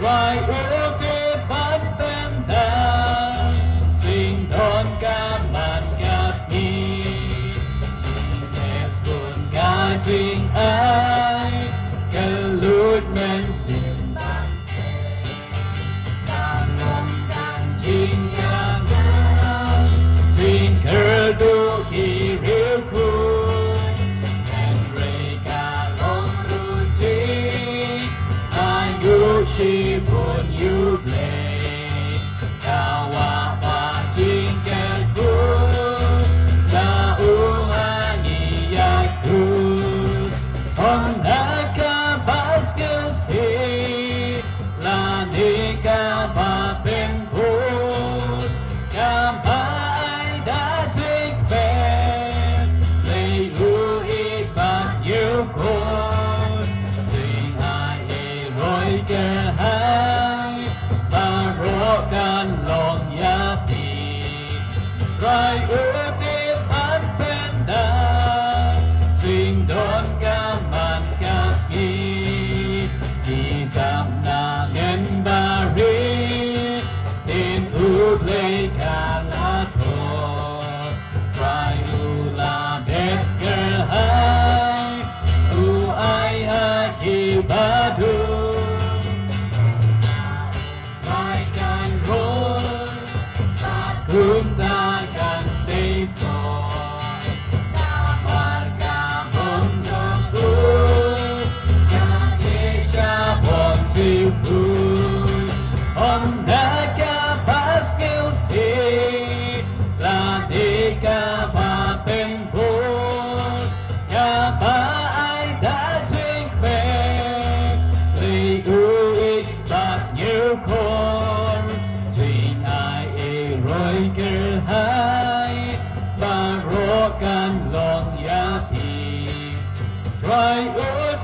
Loài ước kế bắt bên ta Trình thôn ca màn ca nghi Trình đẹp buồn ca trình ai Cả lút men xin bàn xe Ta ngông đàn trình ca ngân Trình khờ đô kỳ riêu khuôn En rê ca lông rù chi Ai ngũ chi buồn yêu blê Kawa ba trình ca khuôn Na u ma nghi yak thu Hong na ka bas ke si La ni ka ba bên phút Ka ba ai đã thích về Lấy hữu ít bạc yêu con Tình ai để rồi kẻ hai Ba rõ can lòng ya thì Rồi ước tiếp bắt bên đà Trình đón ca màn ca ski Đi cảm na ngân ba ri Tin út lấy ca la thô Rồi u la đẹp cơ hai U ai ha kỳ ba đu Mai can rối Ta cũng ta can xây soi Ta marca bom dòng út Ca ghê cha bom tiêu bùi Om na ca pas kêu si La đi ca ba bên phút Ca ba ai đã thích về Lấy ưu ích bạc nhiều con Trình ai rồi kêu hai Ba rõ can lòng ya thì Try ưu